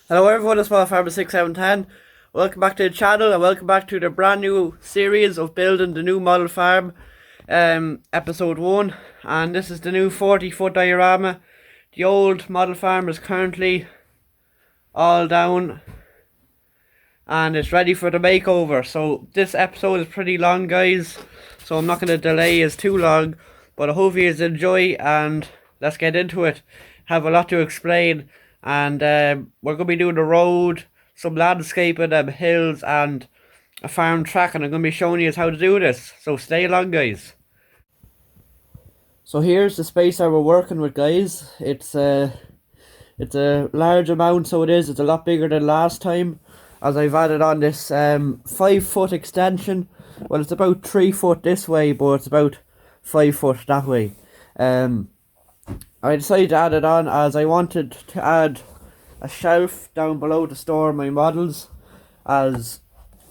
Hello everyone, it's Farmer6710. Welcome back to the channel and welcome back to the brand new series of building the new model farm, episode 1. And this is the new 40-foot diorama. The old model farm is currently all down and it's ready for the makeover. So this episode is pretty long, guys, so I'm not going to delay it too long, but I hope you guys enjoy and let's get into it. Have a lot to explain. And we're going to be doing the road, some landscaping, hills and a farm track, and I'm going to be showing you how to do this. So stay along, guys. So here's the space that we're working with, guys. It's a large amount, so it is. It's a lot bigger than last time, as I've added on this 5-foot extension. Well, it's about 3 foot this way, but it's about 5 foot that way. I decided to add it on as I wanted to add a shelf down below to store my models, as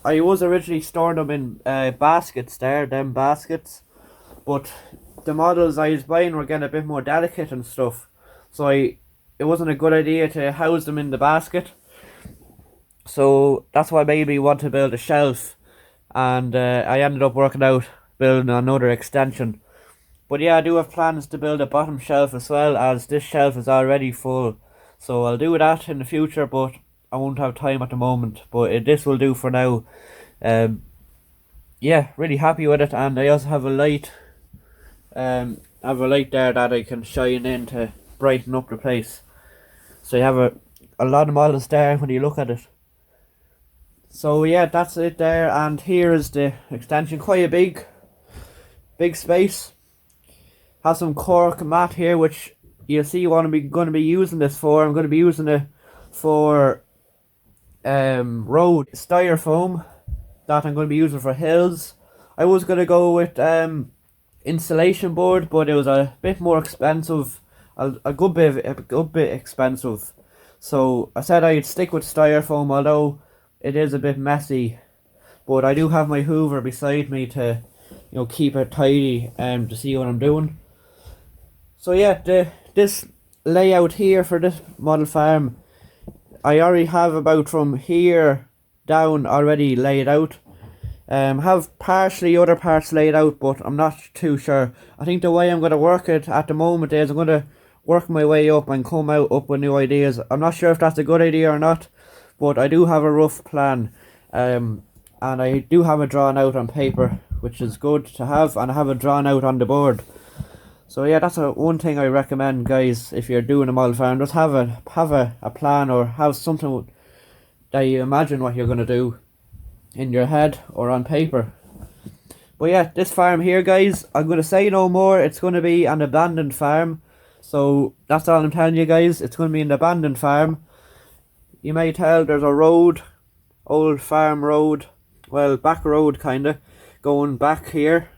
I was originally storing them in baskets there, but the models I was buying were getting a bit more delicate and stuff, so it wasn't a good idea to house them in the basket. So that's why made me want to build a shelf, and I ended up working out building another extension. But yeah, I do have plans to build a bottom shelf as well, as this shelf is already full. So I'll do that in the future, but I won't have time at the moment. But this will do for now. Yeah, really happy with it. And I also have a light. I have a light there that I can shine in to brighten up the place. So you have a lot of models there when you look at it. So yeah, that's it there. And here is the extension. Quite a big space. Has some cork mat here, which you'll see what I'm going to be using this for. I'm going to be using it for road styrofoam that I'm going to be using for hills. I was going to go with insulation board, but it was a bit more expensive, a good bit expensive. So I said I'd stick with styrofoam, although it is a bit messy. But I do have my Hoover beside me to, keep it tidy to see what I'm doing. So yeah, this layout here for this model farm, I already have about from here down already laid out. Have partially other parts laid out, but I'm not too sure. I think the way I'm going to work it at the moment is I'm going to work my way up and come up with new ideas. I'm not sure if that's a good idea or not, but I do have a rough plan. And I do have it drawn out on paper, which is good to have, and I have it drawn out on the board. So yeah, that's one thing I recommend, guys. If you're doing a model farm, just have a plan, or have something that you imagine what you're going to do in your head or on paper. But yeah, this farm here, guys, I'm going to say no more. It's going to be an abandoned farm. So that's all I'm telling you, guys. It's going to be an abandoned farm. You may tell there's a road, old farm road, well, back road kind of, going back here.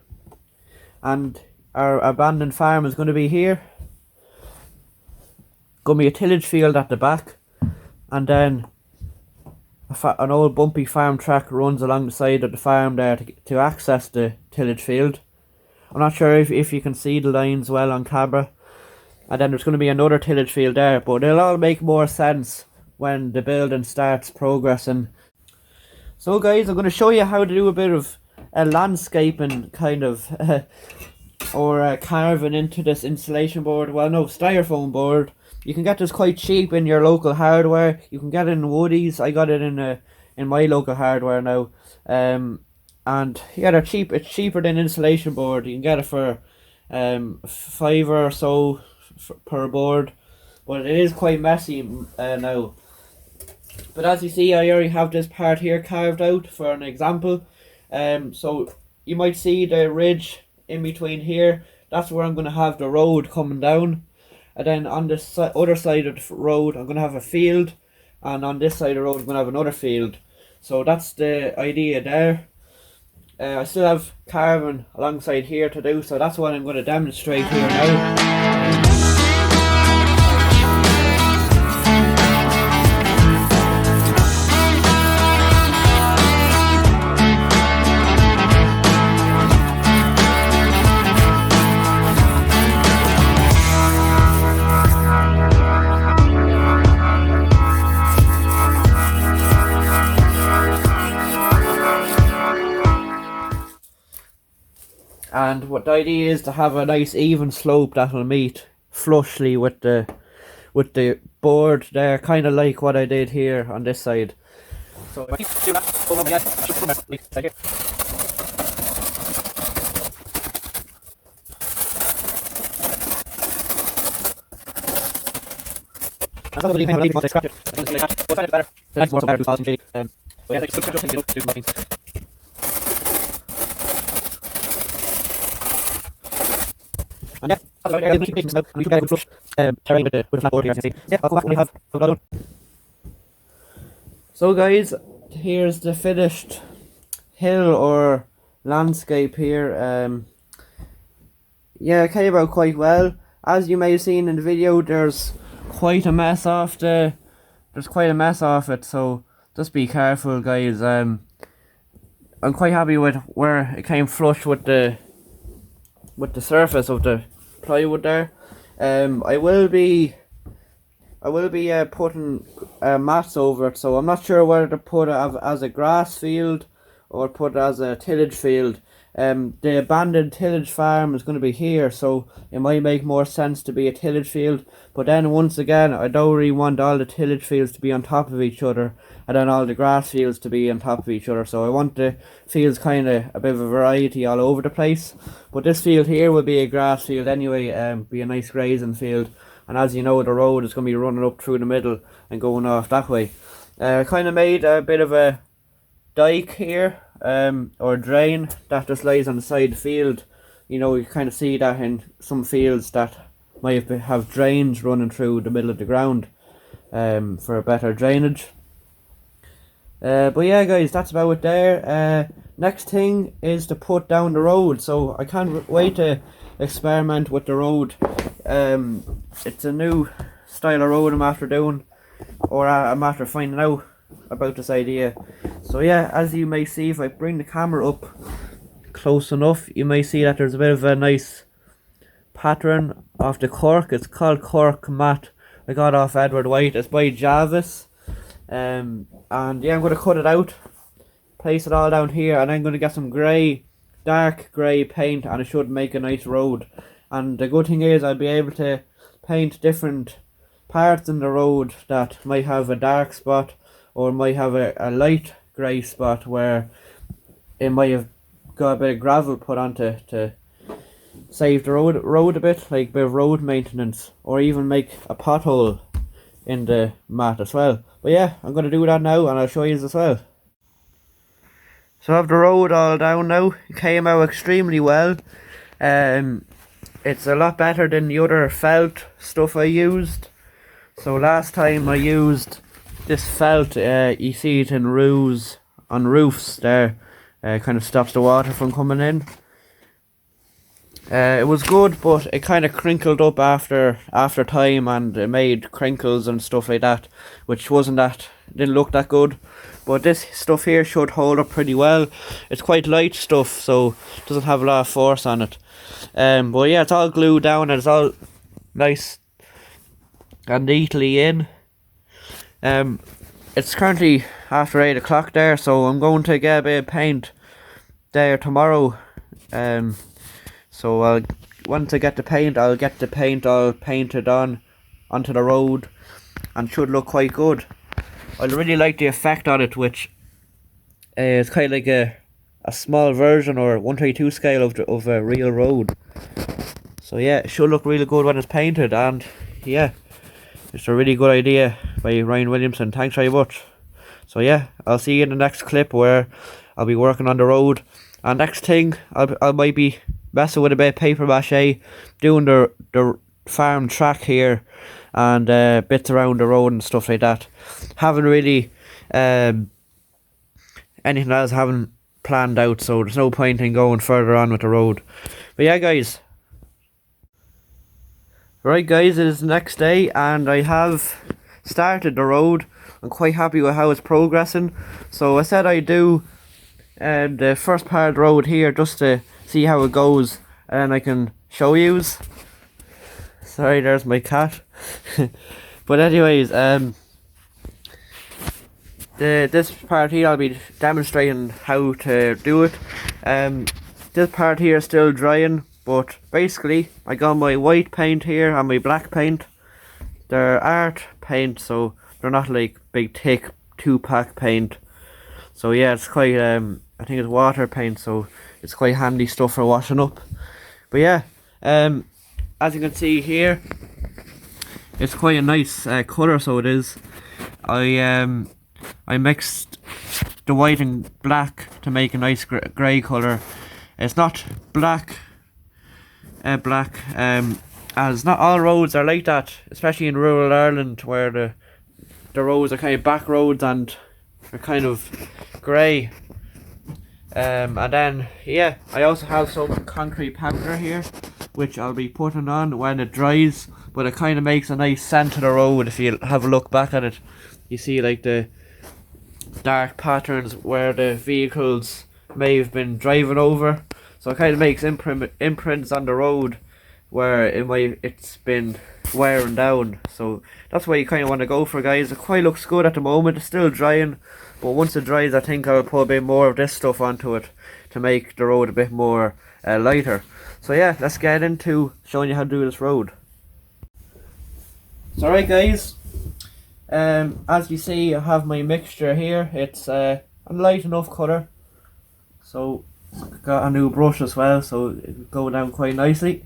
And our abandoned farm is going to be here. Going to be a tillage field at the back, and then an old bumpy farm track runs along the side of the farm there to access the tillage field. I'm not sure if you can see the lines well on camera. And then there's going to be another tillage field there, but it'll all make more sense when the building starts progressing. So guys, I'm going to show you how to do a bit of a landscaping kind of or carving into this insulation board. Well, no, styrofoam board. You can get this quite cheap in your local hardware. You can get it in Woodies. I got it in my local hardware now. And yeah, they're cheap. It's cheaper than insulation board. You can get it for $5 or so per board, but it is quite messy now. But as you see, I already have this part here carved out for an example. So you might see the ridge in between here. That's where I'm going to have the road coming down, and then on this other side of the road I'm going to have a field, and on this side of the road I'm going to have another field. So that's the idea there. I still have carving alongside here to do, so that's what I'm going to demonstrate here now. and what the idea is to have a nice even slope that will meet flushly with the board there, kind of like what I did here on this side. So if I keep doing that, over my head, just come out, take it. As long as you leave it, scratch it. Like that. We'll find it better. The next more so better to false and shady. But yeah, like, just things you do my things. And yeah, that's about it. I'll keep making smoke, and we should get a good flush terrain with the flat board here, as you can see. Yeah, I'll go back when we have a lot done. So guys, here's the finished hill or landscape here. Yeah, it came out quite well. As you may have seen in the video, there's quite a mess off it, so just be careful, guys. I'm quite happy with where it came flush with the surface of the plywood there. I will be putting mats over it, so I'm not sure whether to put it as a grass field or put it as a tillage field. The abandoned tillage farm is going to be here, so it might make more sense to be a tillage field. But then once again, I don't really want all the tillage fields to be on top of each other and then all the grass fields to be on top of each other. So I want the fields kind of a bit of a variety all over the place. But this field here will be a grass field anyway, be a nice grazing field. And as you know, the road is going to be running up through the middle and going off that way. I kind of made a bit of a dike here, or drain that just lies on the side of the field. You know, you kind of see that in some fields that might have drains running through the middle of the ground for a better drainage. But yeah guys, that's about it there. Next thing is to put down the road, so I can't wait to experiment with the road. It's a new style of road I'm after doing, or I'm after finding out about this idea. So yeah, as you may see, if I bring the camera up close enough, you may see that there's a bit of a nice pattern of the cork. It's called cork mat. I got off Edward White. It's by Jarvis. And yeah, I'm going to cut it out, place it all down here, and I'm going to get some grey, dark grey paint, and it should make a nice road. And the good thing is I'll be able to paint different parts in the road that might have a dark spot or might have a light grey spot where it might have got a bit of gravel put on to save the road a bit, like a bit of road maintenance, or even make a pothole in the mat as well. But yeah, I'm going to do that now and I'll show you as well. So I have the road all down now. It came out extremely well. It's a lot better than the other felt stuff I used. So last time I used this felt, you see it in on roofs there, kind of stops the water from coming in. It was good, but it kind of crinkled up after time, and it made crinkles and stuff like that, which didn't look that good. But this stuff here should hold up pretty well. It's quite light stuff, so it doesn't have a lot of force on it. But yeah, it's all glued down and it's all nice and neatly in. It's currently after 8 o'clock there, so I'm going to get a bit of paint there tomorrow. So once I get the paint, I'll get the paint all painted onto the road, and should look quite good. I really like the effect on it, which is kind of like a small version or 1/32 scale of a real road. So yeah, it should look really good when it's painted, and yeah, it's a really good idea by Ryan Williamson. Thanks very much. So yeah, I'll see you in the next clip where I'll be working on the road. And next thing, I might be messing with a bit of paper mache, doing the farm track here, and bits around the road and stuff like that. Haven't really anything else haven't planned out, so there's no point in going further on with the road. But yeah guys, right guys, it is the next day and I have started the road. I'm quite happy with how it's progressing. So I said I'd do the first part of the road here just to see how it goes, and I can show yous. Sorry, there's my cat. But anyways, this part here I'll be demonstrating how to do it. this part here is still drying, but basically I got my white paint here and my black paint. They're art paint, so they're not like big thick 2-pack paint. So yeah, it's quite I think it's water paint, so it's quite handy stuff for washing up. But yeah, as you can see here, it's quite a nice colour, so it is. I mixed the white and black to make a nice grey colour. It's not black, as not all roads are like that, especially in rural Ireland, where the roads are kind of back roads and they're kind of grey. And then yeah, I also have some concrete powder here, which I'll be putting on when it dries, but it kind of makes a nice scent to the road. If you have a look back at it, you see like the dark patterns where the vehicles may have been driving over, so it kind of makes imprints on the road where it's been wearing down. So that's what you kind of want to go for, guys. It quite looks good at the moment. It's still drying, but once it dries, I think I'll put a bit more of this stuff onto it to make the road a bit more lighter. So yeah, let's get into showing you how to do this road. So alright guys, as you see, I have my mixture here. It's a light enough colour, so got a new brush as well, so it'll go down quite nicely.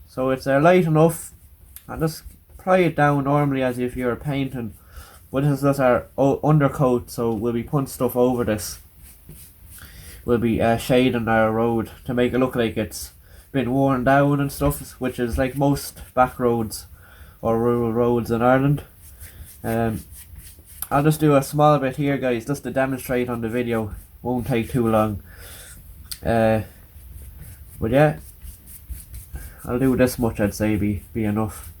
So it's light enough, and just apply it down normally as if you're painting, but this is just our undercoat, so we'll be putting stuff over this. We'll be shading our road to make it look like it's been worn down and stuff, which is like most back roads or rural roads in Ireland. I'll just do a small bit here, guys, just to demonstrate on the video. Won't take too long. But yeah, I'll do this much, I'd say be enough.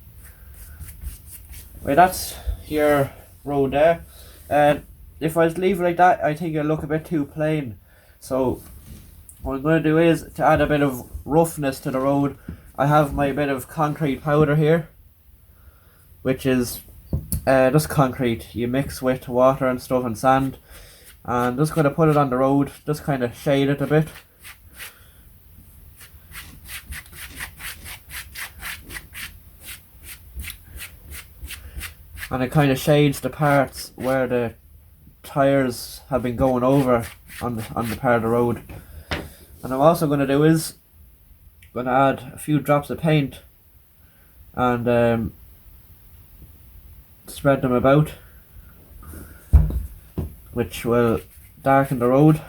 Right, that's your road there. If I was to leave it like that, I think it'll look a bit too plain. So what I'm going to do is to add a bit of roughness to the road. I have my bit of concrete powder here, which is just concrete you mix with water and stuff and sand, and just going to put it on the road, just kind of shade it a bit. And it kind of shades the parts where the tires have been going over on the part of the road. And I'm also going to do is going to add a few drops of paint and spread them about, which will darken the road.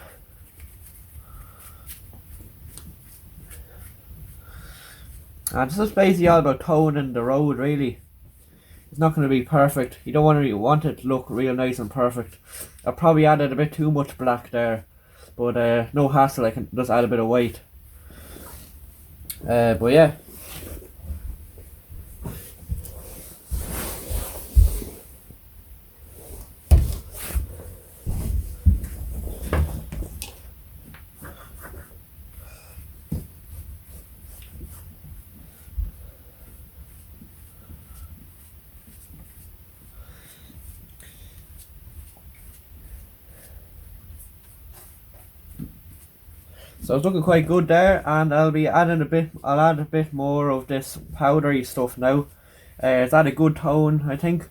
And this is basically all about toning the road, really. It's not going to be perfect. You don't want it to look real nice and perfect. I probably added a bit too much black there, but no hassle, I can just add a bit of white. But yeah. So it's looking quite good there, and I'll add a bit more of this powdery stuff now. It's at a good tone, I think.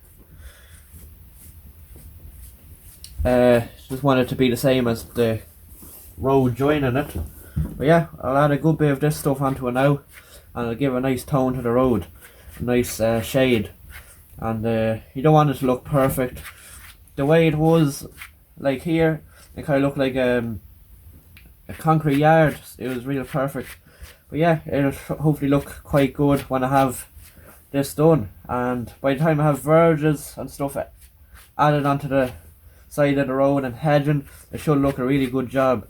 Just want it to be the same as the road joining it. But yeah, I'll add a good bit of this stuff onto it now, and it'll give a nice tone to the road, a nice shade. And you don't want it to look perfect. The way it was, like here, it kind of looked like a concrete yard. It was real perfect. But yeah, it'll hopefully look quite good when I have this done, and by the time I have verges and stuff added onto the side of the road and hedging, it should look a really good job.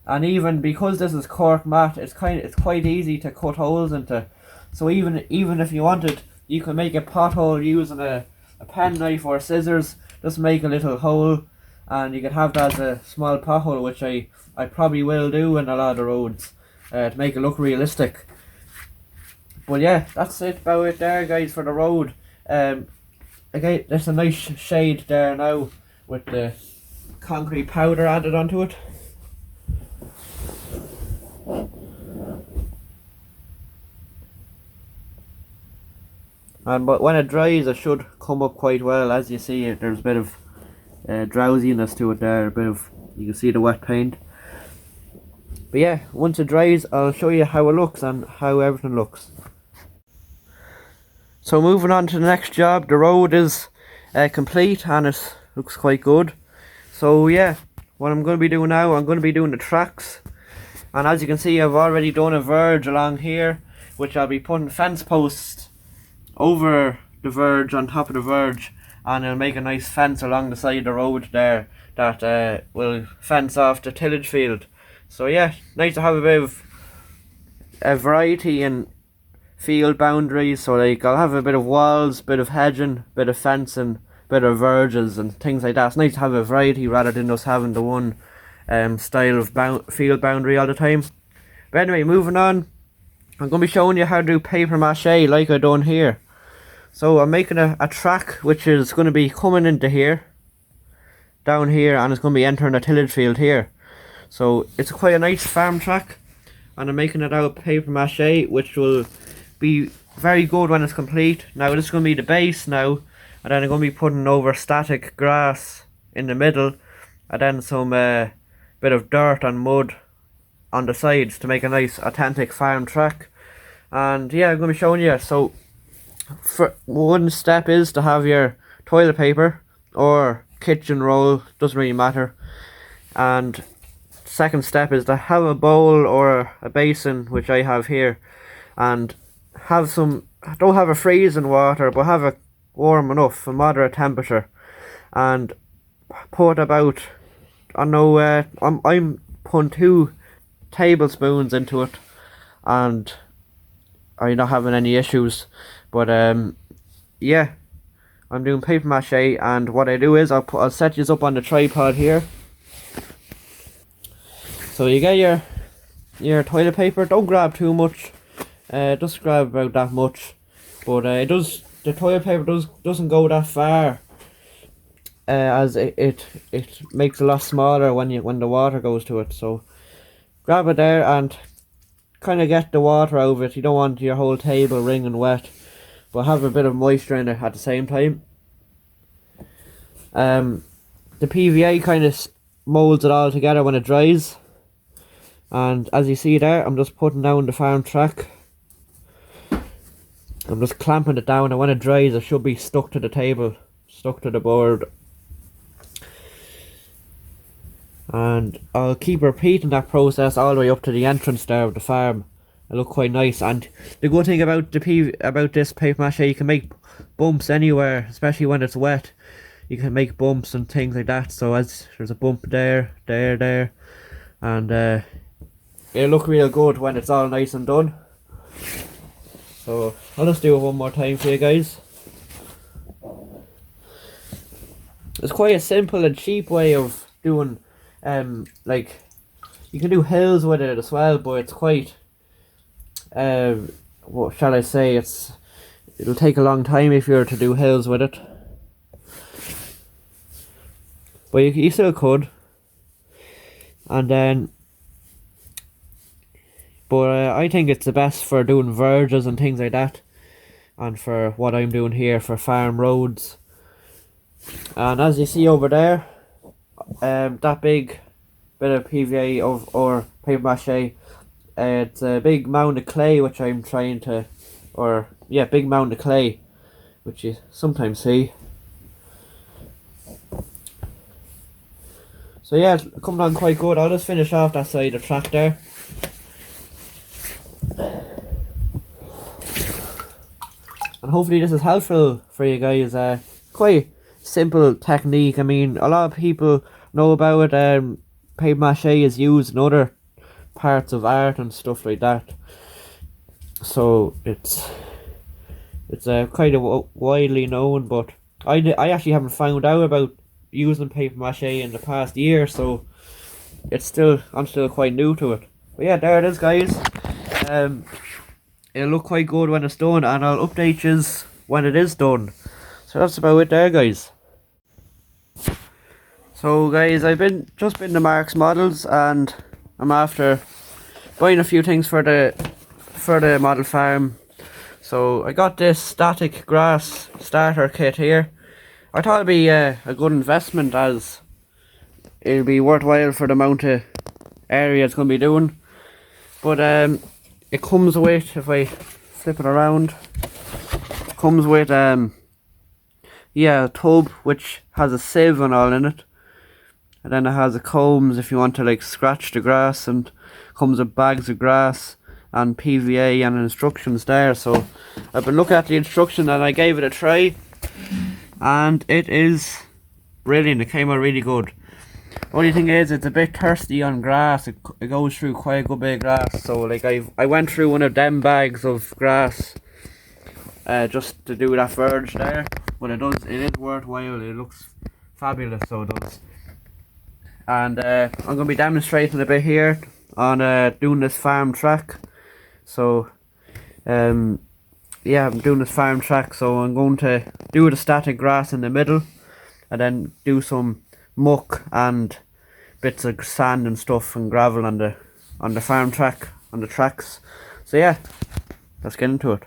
And even because this is cork mat, it's quite easy to cut holes into. So even if you wanted, you can make a pothole using a penknife or scissors. Just make a little hole, and you can have that as a small pothole, which I probably will do in a lot of roads to make it look realistic. But yeah, that's it about it there, guys, for the road. Again, there's a nice shade there now with the concrete powder added onto it. But when it dries, it should come up quite well. As you see, there's a bit of drowsiness to it there. You can see the wet paint. But yeah, once it dries, I'll show you how it looks and how everything looks. So moving on to the next job, the road is complete and it looks quite good. So yeah, what I'm going to be doing now, I'm going to be doing the tracks. And as you can see, I've already done a verge along here, which I'll be putting fence posts over the verge, on top of the verge, and it'll make a nice fence along the side of the road there that will fence off the tillage field. So yeah, nice to have a bit of a variety in field boundaries. So like I'll have a bit of walls, bit of hedging, bit of fencing, bit of verges and things like that. It's nice to have a variety rather than just having the one style of field boundary all the time. But anyway, moving on, I'm going to be showing you how to do paper mache like I done here. So I'm making a track which is going to be coming into here, down here, and it's going to be entering a tillage field here. So it's quite a nice farm track, and I'm making it out of paper mache, which will be very good when it's complete. Now this is going to be the base now, and then I'm going to be putting over static grass in the middle, and then some bit of dirt and mud on the sides to make a nice authentic farm track. And yeah, I'm going to be showing you. So for one step is to have your toilet paper or kitchen roll, doesn't really matter, and second step is to have a bowl or a basin, which I have here, and have some, don't have a freezing water, but have it warm enough, a moderate temperature, and put about, I know, I'm putting 2 tablespoons into it, and I'm not having any issues. But yeah, I'm doing paper mache, and what I do is I'll set this up on the tripod here. So you get your toilet paper. Don't grab too much. Just grab about that much. But the toilet paper doesn't go that far. As it makes a lot smaller when the water goes to it. So grab it there and kind of get the water out of it. You don't want your whole table wringing wet, but have a bit of moisture in it at the same time. The PVA kind of molds it all together when it dries. And as you see there, I'm just putting down the farm track. I'm just clamping it down, and when it dries it should be stuck to the table, stuck to the board. And I'll keep repeating that process all the way up to the entrance there of the farm. It look quite nice. And the good thing about this paper mache, you can make bumps anywhere, especially when it's wet. You can make bumps and things like that. So as there's a bump there, and it'll look real good when it's all nice and done. So I'll just do it one more time for you guys. It's quite a simple and cheap way of doing, like, you can do hills with it as well, but it's quite, what shall I say, it'll take a long time if you were to do hills with it. But you still could. And then, but I think it's the best for doing verges and things like that, and for what I'm doing here for farm roads. And as you see over there, that big bit of PVA or paper mache, it's a big mound of clay which I'm trying to, big mound of clay, which you sometimes see. So yeah, it's coming on quite good. I'll just finish off that side of the track there. And hopefully this is helpful for you guys. Quite simple technique. I mean, a lot of people know about it. Paper mache is used in other parts of art and stuff like that. So it's kind of widely known, but I actually haven't found out about using paper mache in the past year, so I'm still quite new to it. But yeah, there it is, guys. It'll look quite good when it's done, and I'll update you when it is done. So that's about it there, guys. So guys, I've just been to Mark's Models, and I'm after buying a few things for the model farm. So I got this static grass starter kit here. I thought it'd be a good investment, as it'll be worthwhile for the amount of area it's going to be doing. But it comes with, if I flip it around, it comes with yeah, a tub which has a sieve and all in it, and then it has a combs if you want to like scratch the grass, and comes with bags of grass and PVA and instructions there. So I've been looking at the instruction and I gave it a try, and it is brilliant. It came out really good. Only thing is, it's a bit thirsty on grass. It goes through quite a good bit of grass. So like I went through one of them bags of grass just to do that verge there. But it is worthwhile. It looks fabulous, so it does. And I'm going to be demonstrating a bit here on doing this farm track. So yeah, I'm doing this farm track, so I'm going to do the static grass in the middle, and then do some muck and bits of sand and stuff and gravel on the farm track, on the tracks. So yeah, let's get into it.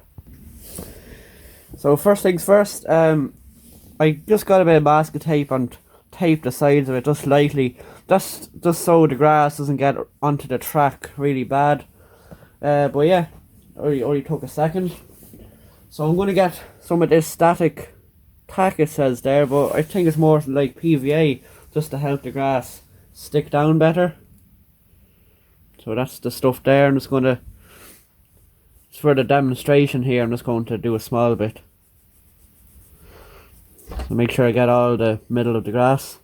So first things first, I just got a bit of masking tape and taped the sides of it just lightly, just so the grass doesn't get onto the track really bad. But yeah, only took a second. So I'm going to get some of this static tack, it says there, but I think it's more like PVA, just to help the grass stick down better. So that's the stuff there. I'm just going to, it's for the demonstration here, I'm just going to do a small bit. So make sure I get all the middle of the grass.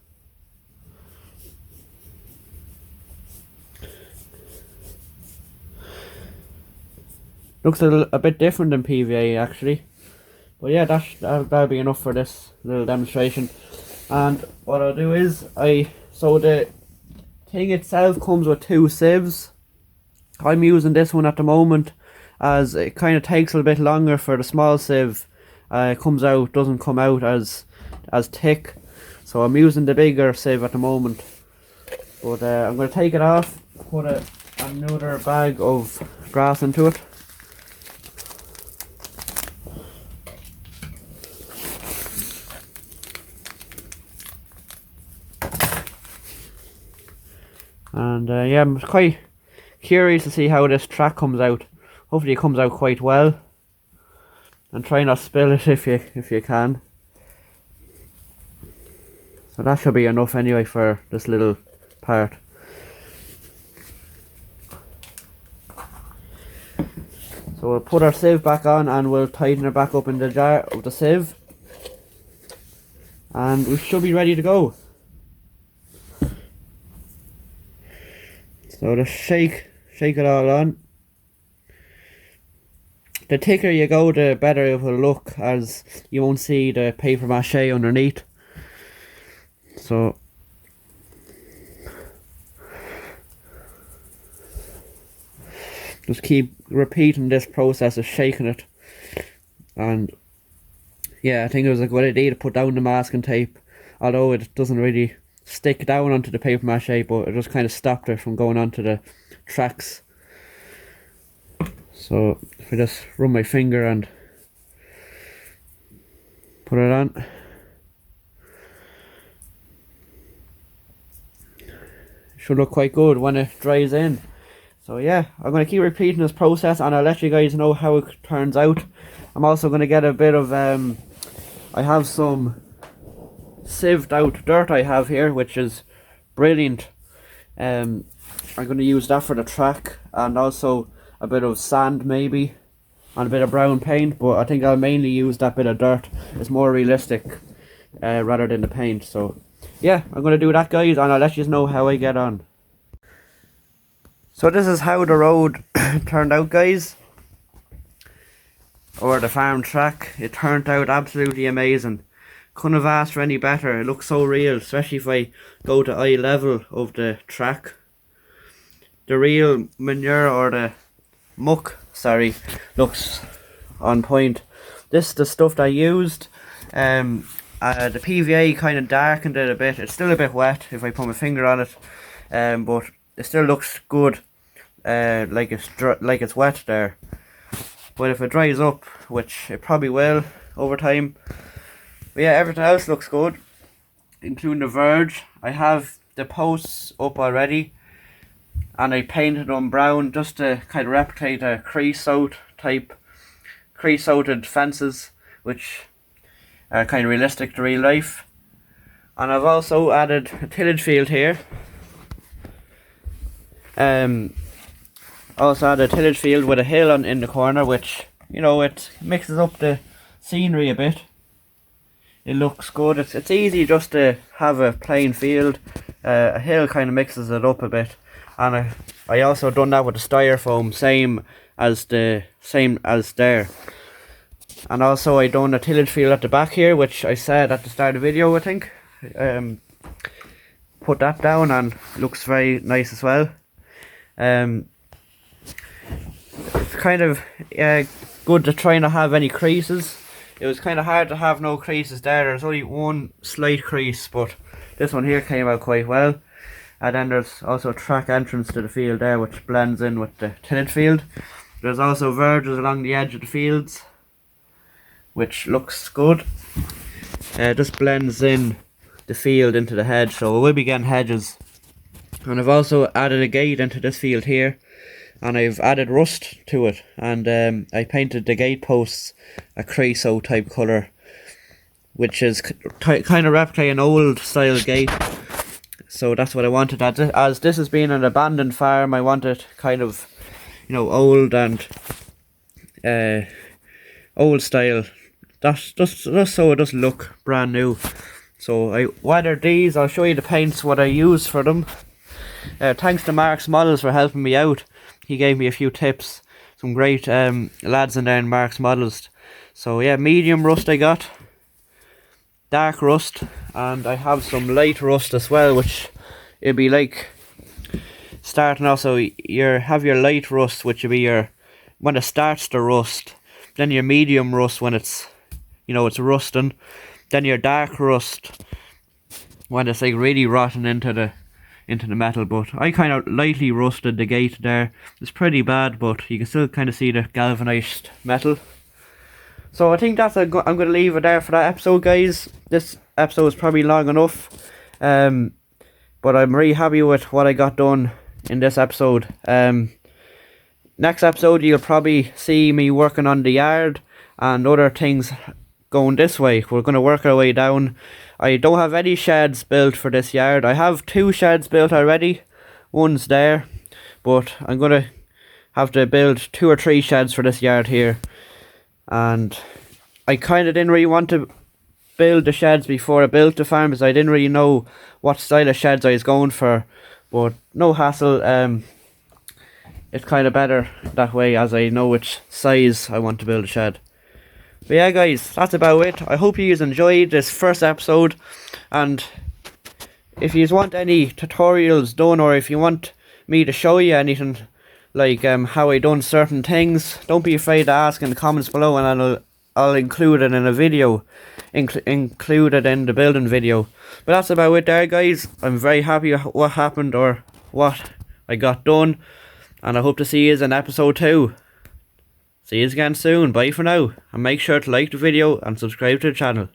Looks a bit different than PVA actually. But yeah, that'll be enough for this little demonstration. And what I'll do is, so the thing itself comes with two sieves. I'm using this one at the moment, as it kind of takes a little bit longer for the small sieve. It doesn't come out as thick. So I'm using the bigger sieve at the moment. But I'm going to take it off, put another bag of grass into it. And yeah, I'm quite curious to see how this track comes out. Hopefully it comes out quite well. And try not to spill it if you can. So that should be enough anyway for this little part. So we'll put our sieve back on and we'll tighten it back up in the jar of the sieve. And we should be ready to go. So just shake it all on. The thicker you go, the better it will look, as you won't see the paper mache underneath. So just keep repeating this process of shaking it. And yeah, I think it was a good idea to put down the masking tape, although it doesn't really stick down onto the paper mache, but it just kind of stopped it from going onto the tracks. So if I just run my finger and put it on, it should look quite good when it dries in. So yeah, I'm going to keep repeating this process and I'll let you guys know how it turns out. I'm also going to get a bit of I have some sieved out dirt I have here, which is brilliant. I'm going to use that for the track, and also a bit of sand maybe, and a bit of brown paint, but I think I'll mainly use that bit of dirt. It's more realistic rather than the paint. So yeah, I'm going to do that, guys, and I'll let you know how I get on. So this is how the road turned out, guys, or the farm track. It turned out absolutely amazing. Couldn't have asked for any better. It looks so real, especially if I go to eye level of the track. The real manure, or the muck, sorry, looks on point. This is the stuff that I used. The PVA kind of darkened it a bit. It's still a bit wet if I put my finger on it, but it still looks good. like it's wet there. But if it dries up, which it probably will over time. But yeah, everything else looks good, including the verge. I have the posts up already, and I painted them brown just to kind of replicate a creosote creosoted fences, which are kind of realistic to real life. And I've also added a tillage field here. Also added a tillage field with a hill in the corner, which, you know, it mixes up the scenery a bit. It looks good. It's easy just to have a plain field. A hill kind of mixes it up a bit. And I also done that with the styrofoam, same as there. And also I done a tillage field at the back here, which I said at the start of the video, I think. Put that down, and it looks very nice as well. It's kind of good to try not have any creases. It was kind of hard to have no creases there. There's only one slight crease, but this one here came out quite well. And then there's also a track entrance to the field there, which blends in with the tillage field. There's also verges along the edge of the fields, which looks good. Just blends in the field into the hedge, so we will be getting hedges. And I've also added a gate into this field here, and I've added rust to it, and I painted the gate posts a creosote type colour, which is kind of replicating an old style gate. So that's what I wanted. As this has been an abandoned farm, I wanted kind of, you know, old and old style. That's just so it doesn't look brand new. So I weathered these. I'll show you the paints, what I used for them. Thanks to Mark's Models for helping me out. He gave me a few tips. Some great lads in there in Mark's Models. So yeah, medium rust I got, dark rust, and I have some light rust as well, which it'll be like starting off. So you have your light rust, which will be your when it starts to rust. Then your medium rust when it's, you know, it's rusting. Then your dark rust when it's like really rotting into the metal. But I kind of lightly rusted the gate there. It's pretty bad, but you can still kind of see the galvanized metal. So I think that's I'm going to leave it there for that episode, guys. This episode is probably long enough, but I'm really happy with what I got done in this episode. Next episode you'll probably see me working on the yard and other things going this way. We're going to work our way down. I don't have any sheds built for this yard. I have 2 sheds built already. One's there, but I'm going to have to build 2 or 3 sheds for this yard here. And I kind of didn't really want to build the sheds before I built the farm, because I didn't really know what style of sheds I was going for. But no hassle. It's kind of better that way, as I know which size I want to build a shed. But yeah, guys, that's about it. I hope you guys enjoyed this first episode, and if you want any tutorials done, or if you want me to show you anything, like how I done certain things, don't be afraid to ask in the comments below, and I'll include it in a video, include it in the building video. But that's about it there, guys. I'm very happy with what happened, or what I got done, and I hope to see you in episode 2. See you again soon. Bye for now, and make sure to like the video and subscribe to the channel.